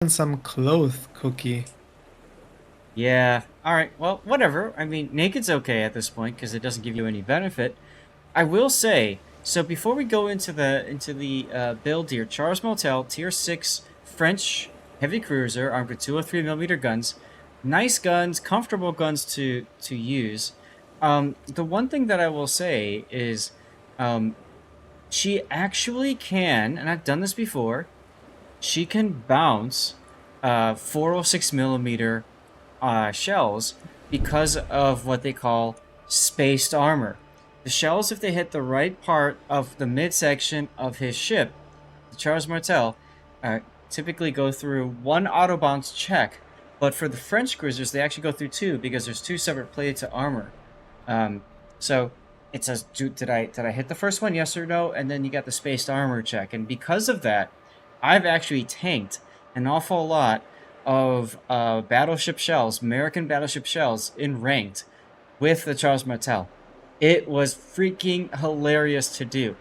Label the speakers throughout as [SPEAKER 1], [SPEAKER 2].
[SPEAKER 1] some cloth cookie.
[SPEAKER 2] Yeah. All right. Well, whatever. I mean, naked's okay at this point because it doesn't give you any benefit. I will say. So before we go into the build here, Charles Martel, Tier 6 French heavy cruiser armed with 203 millimeter guns, nice guns, comfortable guns to use. The one thing that I will say is, um, she actually can, and I've done this before. She can bounce 406 millimeter shells because of what they call spaced armor. The shells, if they hit the right part of the midsection of his ship, the Charles Martel, uh, typically go through one auto bounce check. But for the French cruisers, they actually go through two because there's two separate plates of armor. Um, so it says, did I hit the first one? Yes or no? And then you got the spaced armor check. And because of that, I've actually tanked an awful lot of battleship shells, American battleship shells, in ranked with the Charles Martel. It was freaking hilarious to do.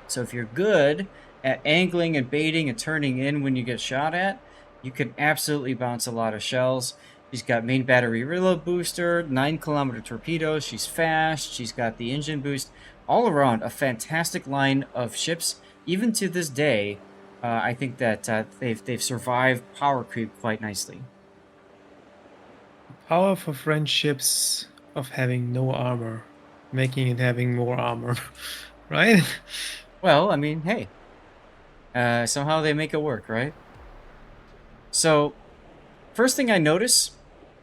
[SPEAKER 2] So if you're good at angling and baiting and turning in when you get shot at, you can absolutely bounce a lot of shells. She's got main battery reload booster, 9 kilometer torpedoes. She's fast. She's got the engine boost. All around, a fantastic line of ships. Even to this day, I think that they've survived power creep quite nicely.
[SPEAKER 1] Power for friendships of having no armor, making it having more armor, right?
[SPEAKER 2] Well, I mean, hey, somehow they make it work, right? So, first thing I notice,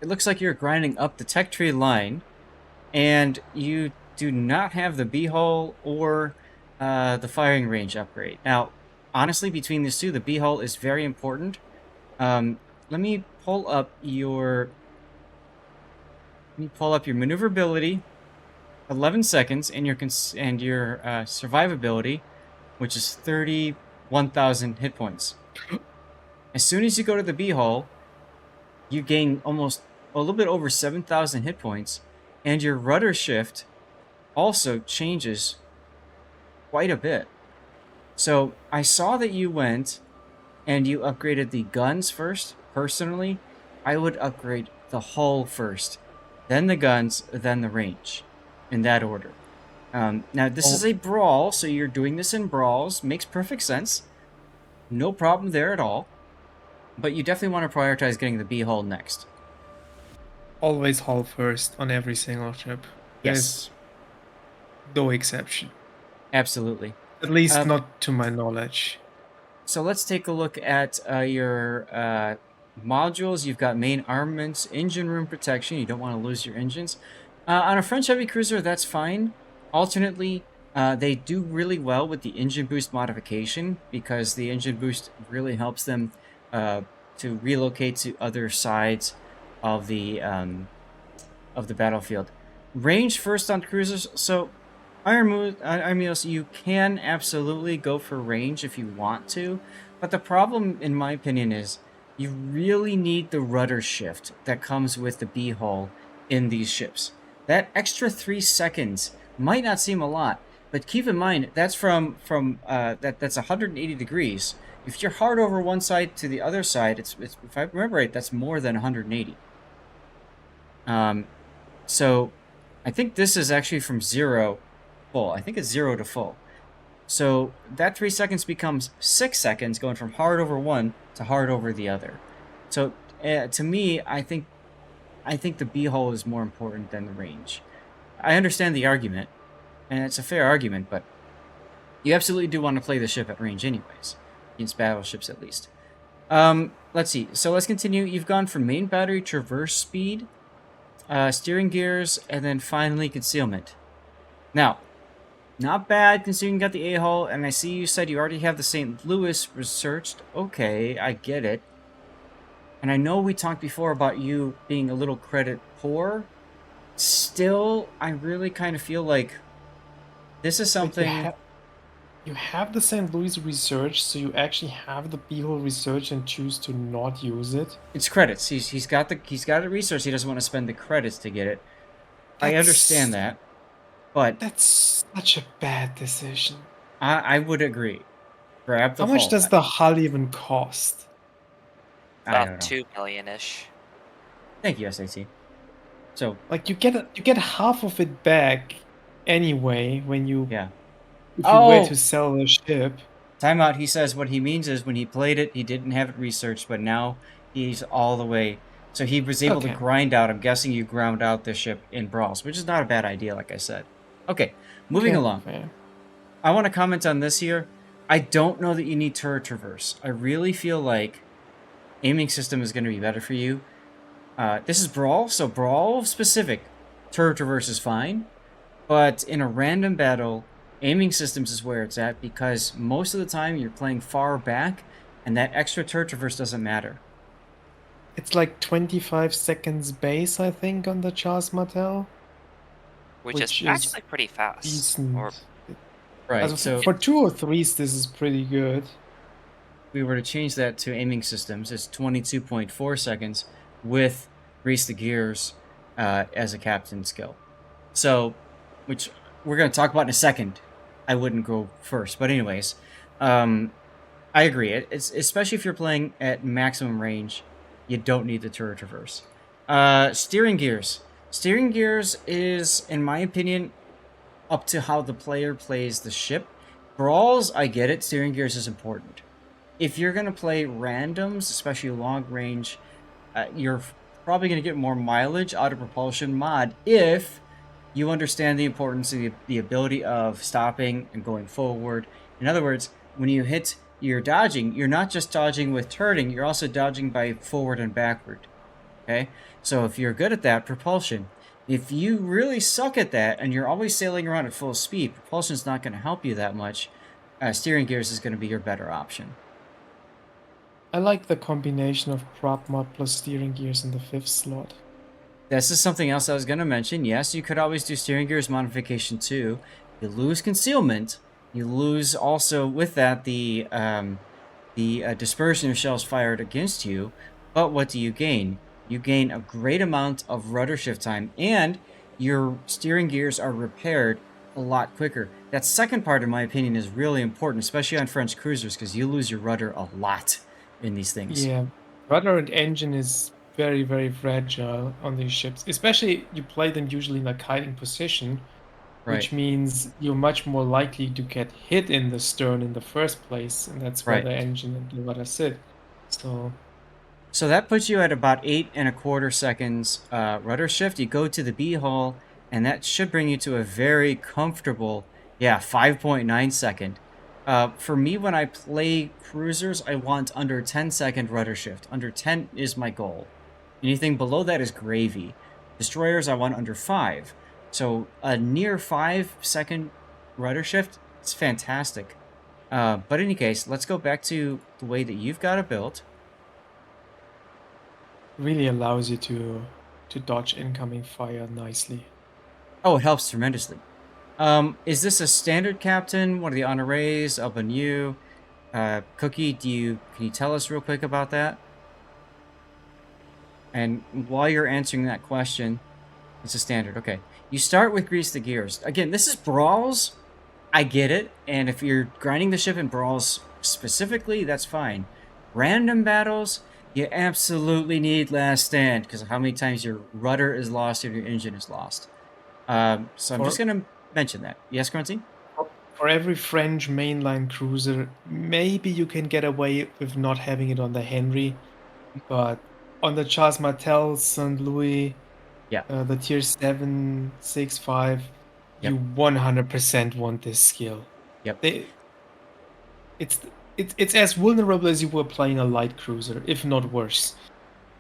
[SPEAKER 2] it looks like you're grinding up the tech tree line, and you do not have the B-hull or the firing range upgrade. Now, honestly, between these two, the B-hull is very important. Let me pull up your maneuverability, 11 seconds, and your survivability, which is 31,000 hit points. As soon as you go to the B-hull, you gain almost a little bit over 7,000 hit points, and your rudder shift also changes quite a bit. So I saw that you went and you upgraded the guns first. Personally, I would upgrade the hull first, then the guns, then the range, in that order. Now, this is
[SPEAKER 1] Oh,
[SPEAKER 2] a brawl, so you're doing this in brawls. Makes perfect sense. No problem there at all. But you definitely want to prioritize getting the B hull next.
[SPEAKER 1] always hull first on every single ship. There's
[SPEAKER 2] Yes,
[SPEAKER 1] no exception.
[SPEAKER 2] absolutely.
[SPEAKER 1] At least
[SPEAKER 2] Uh,
[SPEAKER 1] not to my knowledge.
[SPEAKER 2] So let's take a look at your modules. You've got main armaments, engine room protection. You don't want to lose your engines. On a French heavy cruiser, that's fine. Alternately, they do really well with the engine boost modification because the engine boost really helps them to relocate to other sides of the battlefield. Range first on cruisers. So Iron Mules, you can absolutely go for range if you want to, but the problem, in my opinion, is you really need the rudder shift that comes with the B hull in these ships. That extra 3 seconds might not seem a lot, but keep in mind that's that's 180 degrees. If you're hard over one side to the other side, it's if I remember right, that's more than 180. Um, so I think this is actually from zero full. I think it's 0 to full. So that 3 seconds becomes 6 seconds, going from hard over one to hard over the other. So to me, I think the B hull is more important than the range. I understand the argument, and it's a fair argument, but you absolutely do want to play the ship at range anyways, against battleships at least. Let's see. So let's continue. You've gone from main battery traverse speed, steering gears, and then finally concealment. Now, not bad considering you got the A-hull, and I see you said you already have the St. Louis researched. Okay, I get it. And I know we talked before about you being a little credit poor. Still, I really kind of feel like this is
[SPEAKER 1] But
[SPEAKER 2] something.
[SPEAKER 1] you have the St. Louis research, so you actually have the Beagle research and choose to not use it.
[SPEAKER 2] It's credits. He's got a research. He doesn't want to spend the credits to get it. I understand
[SPEAKER 1] That's
[SPEAKER 2] that, but
[SPEAKER 1] that's such a bad decision.
[SPEAKER 2] I would agree. Grab
[SPEAKER 1] How
[SPEAKER 2] the
[SPEAKER 1] much
[SPEAKER 2] hull.
[SPEAKER 1] does the hull even cost?
[SPEAKER 2] I
[SPEAKER 3] About
[SPEAKER 2] don't know.
[SPEAKER 3] 2 million-ish.
[SPEAKER 2] Thank you, SAT. So,
[SPEAKER 1] Like you get half of it back anyway when you
[SPEAKER 2] yeah.
[SPEAKER 1] if you were to
[SPEAKER 2] Oh!
[SPEAKER 1] sell the ship.
[SPEAKER 2] Timeout, he says what he means is when he played it, he didn't have it researched, but now he's all the way. So he was able to
[SPEAKER 1] Okay.
[SPEAKER 2] grind out. I'm guessing you ground out the ship in Brawls, which is not a bad idea, like I said. Okay, moving
[SPEAKER 1] Okay,
[SPEAKER 2] along.
[SPEAKER 1] fair.
[SPEAKER 2] I want to comment on this here. I don't know that you need turret traverse. I really feel like aiming system is going to be better for you. This is Brawl, so Brawl specific. Turret traverse is fine. But in a random battle, aiming systems is where it's at because most of the time you're playing far back and that extra turret traverse doesn't matter.
[SPEAKER 1] It's like 25 seconds base, I think, on the Charles Martel,
[SPEAKER 3] Which is
[SPEAKER 1] which is
[SPEAKER 3] actually pretty fast. Or
[SPEAKER 1] decent.
[SPEAKER 2] Right,
[SPEAKER 1] Also,
[SPEAKER 2] so
[SPEAKER 1] for 2 or 3s, this is pretty good.
[SPEAKER 2] if we were to change that to aiming systems, it's 22.4 seconds with Grease the Gears as a captain skill. So, which we're going to talk about in a second. I wouldn't go first. But anyways, I agree. It's especially if you're playing at maximum range, you don't need the turret traverse. Steering gears. Steering gears is, in my opinion, up to how the player plays the ship. Brawls, I get it. Steering gears is important. If you're going to play randoms, especially long range, you're probably going to get more mileage out of propulsion mod if you understand the importance of the ability of stopping and going forward. In other words, when you hit your dodging, you're not just dodging with turning, you're also dodging by forward and backward. Okay? So if you're good at that, propulsion. If you really suck at that and you're always sailing around at full speed, propulsion's not going to help you that much. Steering gears is going to be your better option.
[SPEAKER 1] I like the combination of prop mod plus steering gears in the 5th slot.
[SPEAKER 2] This is something else I was going to mention. Yes, you could always do steering gears modification too. You lose concealment. You lose also with that the dispersion of shells fired against you. But what do you gain? You gain a great amount of rudder shift time, and your steering gears are repaired a lot quicker. That second part, in my opinion, is really important, especially on French cruisers, because you lose your rudder a lot in these things.
[SPEAKER 1] Yeah, rudder and engine is very, very fragile on these ships. Especially you play them usually in a kiting position,
[SPEAKER 2] Right,
[SPEAKER 1] which means you're much more likely to get hit in the stern in the first place, and that's where
[SPEAKER 2] right.
[SPEAKER 1] the engine and the rudder sit. So
[SPEAKER 2] So that puts you at about 8.25 seconds rudder shift. You go to the B hull, and that should bring you to a very comfortable, 5.9 second. For me, when I play cruisers, I want under 10-second rudder shift. Under 10 is my goal. Anything below that is gravy. Destroyers, I want under 5. So a near 5-second rudder shift, it's fantastic. But in any case, let's go back to the way that you've got it built.
[SPEAKER 1] really allows you to dodge incoming fire nicely.
[SPEAKER 2] Oh, it helps tremendously. Is this a standard captain? One of the honorees? Up on you? Cookie, can you tell us real quick about that? And while you're answering that question, it's a standard. Okay. You start with Grease the Gears. Again, this is Brawls. I get it. And if you're grinding the ship in Brawls specifically, that's fine. Random battles, you absolutely need Last Stand because of how many times your rudder is lost or your engine is lost. So I'm just
[SPEAKER 1] For
[SPEAKER 2] going to mention that. Yes, Grunty?
[SPEAKER 1] for every French mainline cruiser, maybe you can get away with not having it on the Henry, but on the Charles Martel, St. Louis,
[SPEAKER 2] Yeah.
[SPEAKER 1] the tier 7, 6, 5, you
[SPEAKER 2] Yep.
[SPEAKER 1] 100% want this skill.
[SPEAKER 2] Yep.
[SPEAKER 1] They, it's it's as vulnerable as you were playing a light cruiser, if not worse.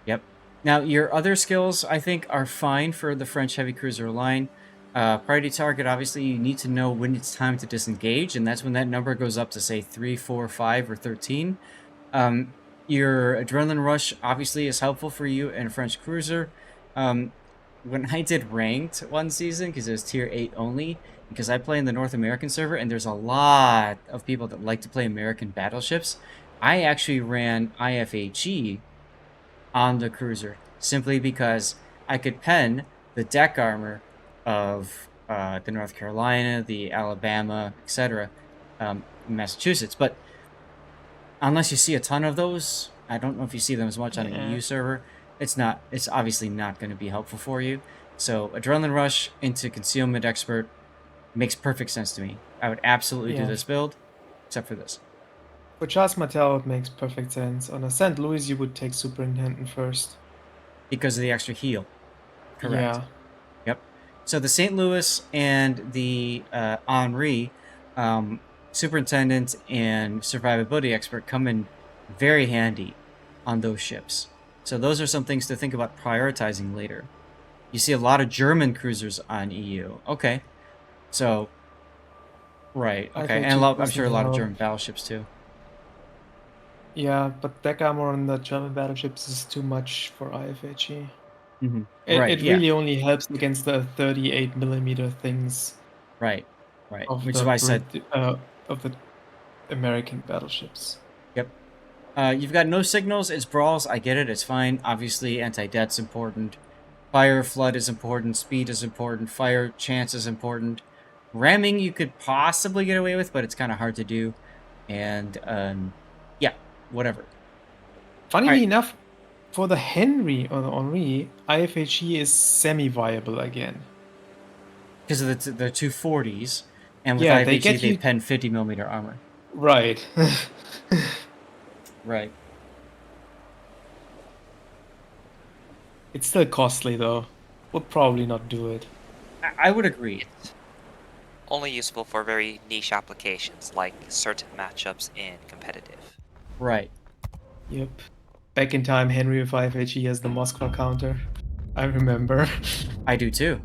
[SPEAKER 2] Yep. Now, your other skills, I think, are fine for the French heavy cruiser line. Priority target, obviously, you need to know when it's time to disengage, and that's when that number goes up to, say, 3, 4, 5, or 13. Your adrenaline rush, obviously, is helpful for you in a French cruiser. When I did ranked one season, because it was tier 8 only, because I play in the North American server, and there's a lot of people that like to play American battleships, I actually ran IFHE on the cruiser simply because I could pen the deck armor of the North Carolina, the Alabama, etc., Massachusetts. But unless you see a ton of those, I don't know if you see them as much on an EU server. It's obviously not going to be helpful for you. So Adrenaline Rush into Concealment Expert makes perfect sense to me. I would absolutely do this build, except for this.
[SPEAKER 1] For Charles Martel, it makes perfect sense. On a St. Louis, you would take Superintendent first.
[SPEAKER 2] Because of the extra heal. Correct.
[SPEAKER 1] Yeah.
[SPEAKER 2] Yep. So the St. Louis and the Henri, Superintendent and Survivability Expert come in very handy on those ships. So those are some things to think about prioritizing later. You see a lot of German cruisers on EU. Okay. So, right. Okay. And I'm sure a lot of German battleships too.
[SPEAKER 1] Yeah, but deck armor on the German battleships is too much for IFHE.
[SPEAKER 2] Mm-hmm.
[SPEAKER 1] It really only helps against the 38mm things.
[SPEAKER 2] Right. Which is why I said
[SPEAKER 1] of the American battleships.
[SPEAKER 2] Yep. You've got no signals. It's Brawls. I get it. It's fine. Obviously, anti-det's important. Fire flood is important. Speed is important. Fire chance is important. Ramming you could possibly get away with, but it's kind of hard to do. And yeah, whatever.
[SPEAKER 1] Funnily enough, for the Henry or the Henri, IFHE is semi-viable again.
[SPEAKER 2] Because of the 240s, and with IFHE they pen 50mm armor.
[SPEAKER 1] Right.
[SPEAKER 2] Right.
[SPEAKER 1] It's still costly though. Would probably not do it.
[SPEAKER 2] I would agree.
[SPEAKER 3] It's only useful for very niche applications, like certain matchups in competitive.
[SPEAKER 2] Right.
[SPEAKER 1] Yep. Back in time, Henry of IFHE has the Moskva counter. I remember. I
[SPEAKER 2] do too.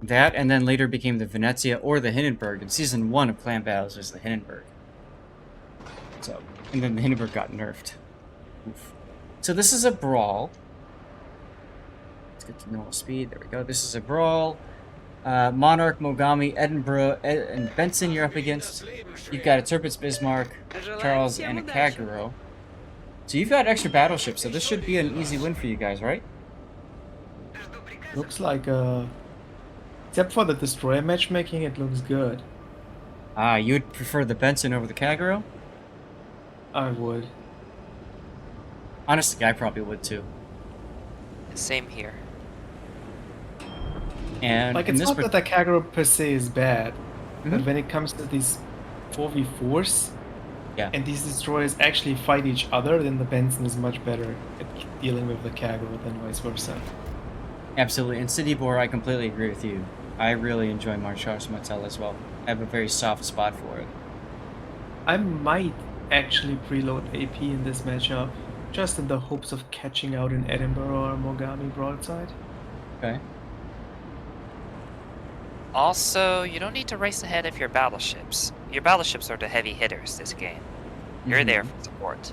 [SPEAKER 2] That, and then later became the Venezia or the Hindenburg. In Season 1 of Clan Battles was the Hindenburg. So, and then the Hindenburg got nerfed. Oof. So this is a Brawl. Let's get to normal speed. There we go. This is a Brawl. Monarch, Mogami, Edinburgh, and Benson you're up against. You've got a Tirpitz Bismarck, Charles, and a Kagero. So you've got extra battleships, so this should be an easy win for you guys, right?
[SPEAKER 1] Looks like except for the destroyer matchmaking, it looks good.
[SPEAKER 2] You'd prefer the Benson over the Kagero?
[SPEAKER 1] I would.
[SPEAKER 2] Honestly, I probably would too.
[SPEAKER 3] Same here.
[SPEAKER 2] And
[SPEAKER 1] like, it's not that the Kagero per se is bad, but when it comes to these 4v4s, and these destroyers actually fight each other, then the Benson is much better at dealing with the Kagero than vice versa.
[SPEAKER 2] Absolutely, and City Boar, I completely agree with you. I really enjoy Martel as well. I have a very soft spot for it.
[SPEAKER 1] I might actually preload AP in this matchup, just in the hopes of catching out in Edinburgh or Mogami broadside.
[SPEAKER 2] Okay.
[SPEAKER 3] Also, you don't need to race ahead of your battleships. Your battleships are the heavy hitters this game. You're there for support.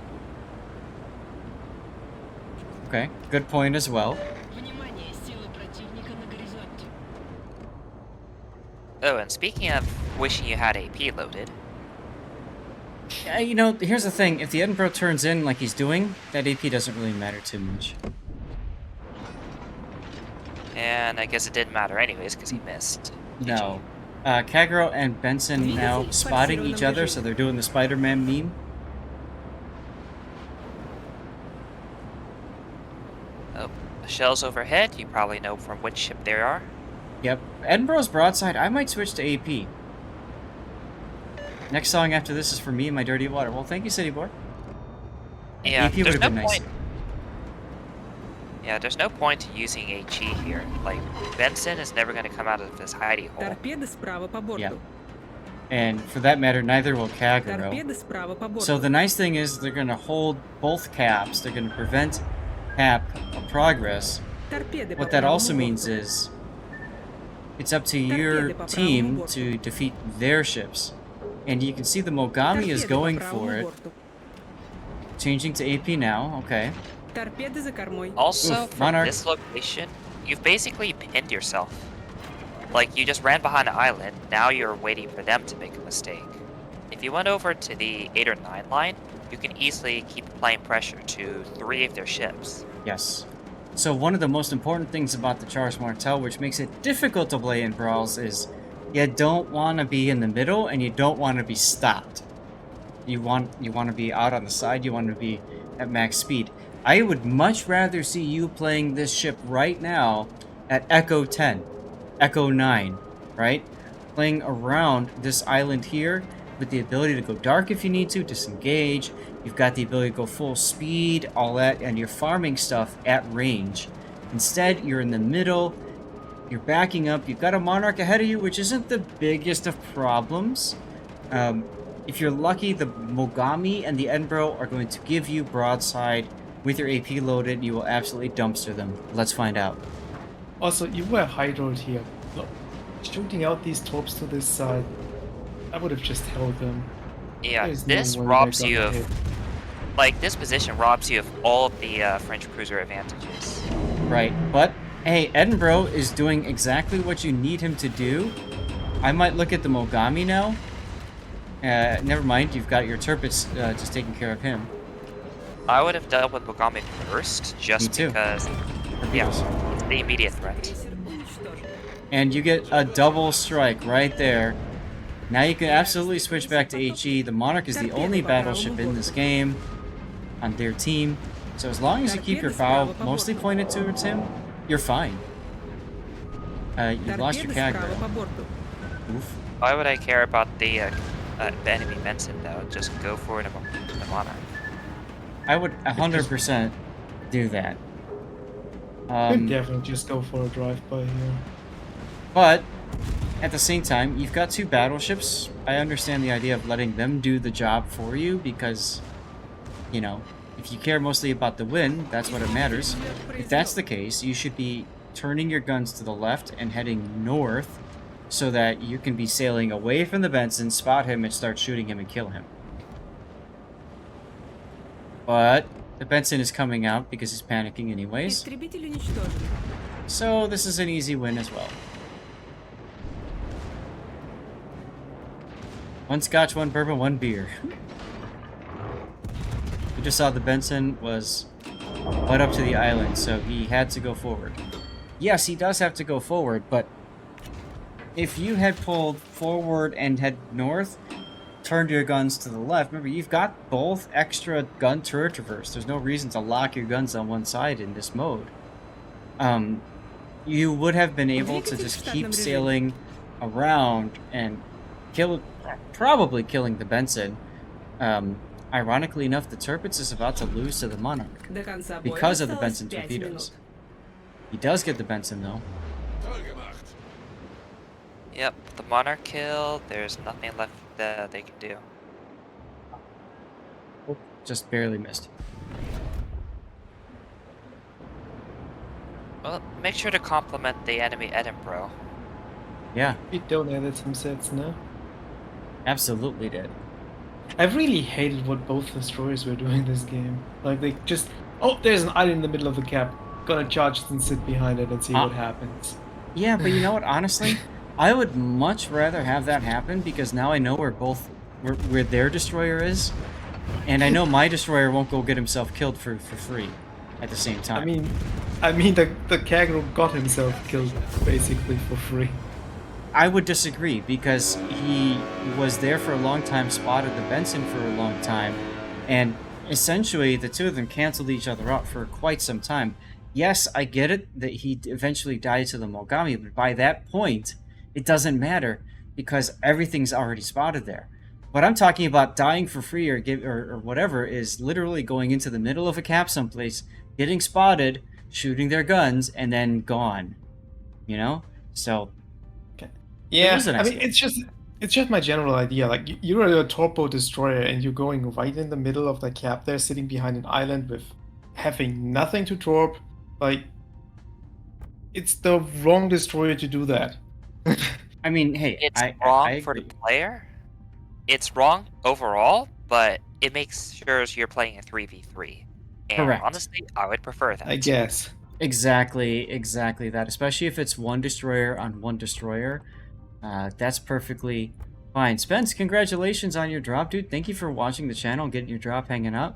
[SPEAKER 2] Okay, good point as well.
[SPEAKER 3] Oh, and speaking of wishing you had AP loaded.
[SPEAKER 2] You know, here's the thing. If the Edinburgh turns in like he's doing, that AP doesn't really matter too much.
[SPEAKER 3] And I guess it didn't matter anyways, because he missed.
[SPEAKER 2] No. Kagero and Benson now spotting each other, so they're doing the Spider-Man meme.
[SPEAKER 3] Oh, the shells overhead. You probably know from which ship they are.
[SPEAKER 2] Yep. Edinburgh's broadside, I might switch to AP. Next song after this is for me and my dirty water. Well, thank you, City Boy.
[SPEAKER 3] Yeah,
[SPEAKER 2] AP would have been nice.
[SPEAKER 3] Yeah, there's no point in using HE here. Like, Benson is never going to come out of this hidey hole.
[SPEAKER 2] Yeah. And for that matter, neither will Kagero. So the nice thing is they're going to hold both caps. They're going to prevent cap progress. What that also means is it's up to your team to defeat their ships. And you can see the Mogami is going for it. Changing to AP now, okay.
[SPEAKER 3] Also, from this location, you've basically pinned yourself. Like, you just ran behind the island, now you're waiting for them to make a mistake. If you went over to the 8 or 9 line, you can easily keep applying pressure to 3 of their ships.
[SPEAKER 2] Yes. So one of the most important things about the Charles Martel, which makes it difficult to play in Brawls, is you don't want to be in the middle and you don't want to be stopped. You want to be out on the side, you want to be at max speed. I would much rather see you playing this ship right now at Echo 10, Echo 9, right? Playing around this island here with the ability to go dark if you need to, disengage. You've got the ability to go full speed, all that, and you're farming stuff at range. Instead, you're in the middle, you're backing up, you've got a Monarch ahead of you, which isn't the biggest of problems. If you're lucky, the Mogami and the Edinburgh are going to give you broadside with your AP loaded. You will absolutely dumpster them. Let's find out.
[SPEAKER 1] Also, you were hydroed here. Look, shooting out these torps to this side, I would have just held them.
[SPEAKER 3] Yeah, this robs you of... Like, this position robs you of all of the French cruiser advantages.
[SPEAKER 2] Right, but, hey, Edinburgh is doing exactly what you need him to do. I might look at the Mogami now. Never mind, you've got your Tirpitz just taking care of him.
[SPEAKER 3] I would have dealt with Mogami first, just because... Yeah, it's the immediate threat.
[SPEAKER 2] And you get a double strike right there. Now you can absolutely switch back to HE. The Monarch is the only battleship in this game on their team. So as long as you keep your bow mostly pointed towards him, you're fine. You lost your CAG though. Oof.
[SPEAKER 3] Why would I care about the enemy Benson though? Just go for the Monarch.
[SPEAKER 2] I would 100% do that.
[SPEAKER 1] Could definitely just go for a drive-by here.
[SPEAKER 2] But at the same time, you've got two battleships. I understand the idea of letting them do the job for you because, you know, if you care mostly about the win, that's what it matters. If that's the case, you should be turning your guns to the left and heading north so that you can be sailing away from the Benson, spot him, and start shooting him and kill him. But the Benson is coming out because he's panicking anyways. So this is an easy win as well. One scotch, one bourbon, one beer. We just saw the Benson was right up to the island, so he had to go forward. Yes, he does have to go forward, but if you had pulled forward and head north, turned your guns to the left, remember, you've got both extra gun turret reverse. There's no reason to lock your guns on one side in this mode. You would have been able to just keep sailing around and probably killing the Benson. Ironically enough, the Tirpitz is about to lose to the Monarch because of the Benson torpedoes. He does get the Benson though.
[SPEAKER 3] Yep, the Monarch killed. There's nothing left that they can do.
[SPEAKER 2] Just barely missed.
[SPEAKER 3] Well, make sure to compliment the enemy Edinburgh.
[SPEAKER 2] Yeah.
[SPEAKER 1] We donated some sets now.
[SPEAKER 2] Absolutely did.
[SPEAKER 1] I really hated what both destroyers were doing this game. Like, they just... Oh, there's an island in the middle of the cap. Gonna charge it and sit behind it and see what happens.
[SPEAKER 2] Yeah, but you know what? Honestly, I would much rather have that happen because now I know where their destroyer is. And I know my destroyer won't go get himself killed for free at the same time.
[SPEAKER 1] I mean the Kagro got himself killed basically for free.
[SPEAKER 2] I would disagree because he was there for a long time, spotted the Benson for a long time, and essentially the two of them canceled each other out for quite some time. Yes, I get it that he eventually died to the Mogami, but by that point, it doesn't matter because everything's already spotted there. What I'm talking about dying for free or whatever is literally going into the middle of a cap someplace, getting spotted, shooting their guns, and then gone. You know? So...
[SPEAKER 1] Yeah, I mean, it's just my general idea. Like, you're a torpedo destroyer and you're going right in the middle of the cap there, sitting behind an island with having nothing to torp. Like, it's the wrong destroyer to do that.
[SPEAKER 2] I mean, hey,
[SPEAKER 3] it's wrong for the player. It's wrong overall, but it makes sure you're playing a 3v3. And
[SPEAKER 2] correct.
[SPEAKER 3] Honestly, I would prefer that.
[SPEAKER 1] I guess.
[SPEAKER 2] Exactly that. Especially if it's one destroyer on one destroyer. That's perfectly fine. Spence, congratulations on your drop, dude. Thank you for watching the channel, getting your drop, hanging out.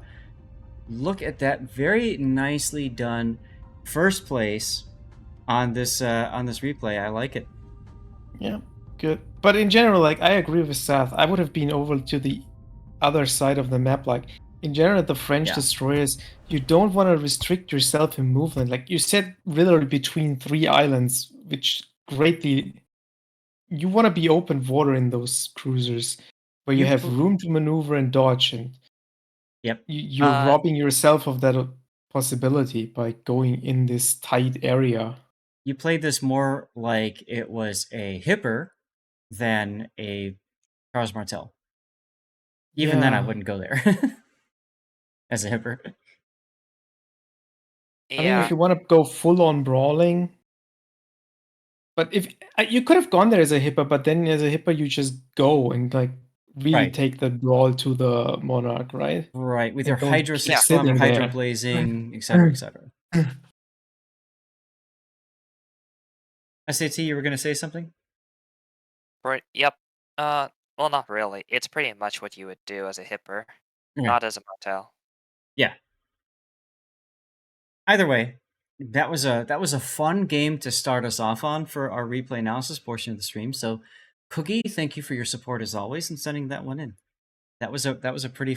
[SPEAKER 2] Look at that, very nicely done first place on this replay. I like it.
[SPEAKER 1] Yeah, good. But in general, like, I agree with Seth. I would have been over to the other side of the map. Like, in general, the French destroyers, you don't want to restrict yourself in movement. Like you said, literally between 3 islands, which greatly. You want to be open water in those cruisers where you have room to maneuver and dodge, and you're robbing yourself of that possibility by going in this tight area.
[SPEAKER 2] You played this more like it was a hipper than a Charles Martel. Even then, I wouldn't go there as a hipper.
[SPEAKER 1] I mean, if you want to go full on brawling, but if you could have gone there as a hipper, but then as a hipper you just go and like really take the brawl to the monarch, right?
[SPEAKER 2] Right, with your Hydro 6 Storm, your Hydro Blazing, etc., etc. SAT, you were going to say something?
[SPEAKER 3] Right. Yep. Well, not really. It's pretty much what you would do as a hipper, not as a Martel.
[SPEAKER 2] Yeah. Either way, that was a fun game to start us off on for our replay analysis portion of the stream. So, Cookie, thank you for your support as always and sending that one in. That was a pretty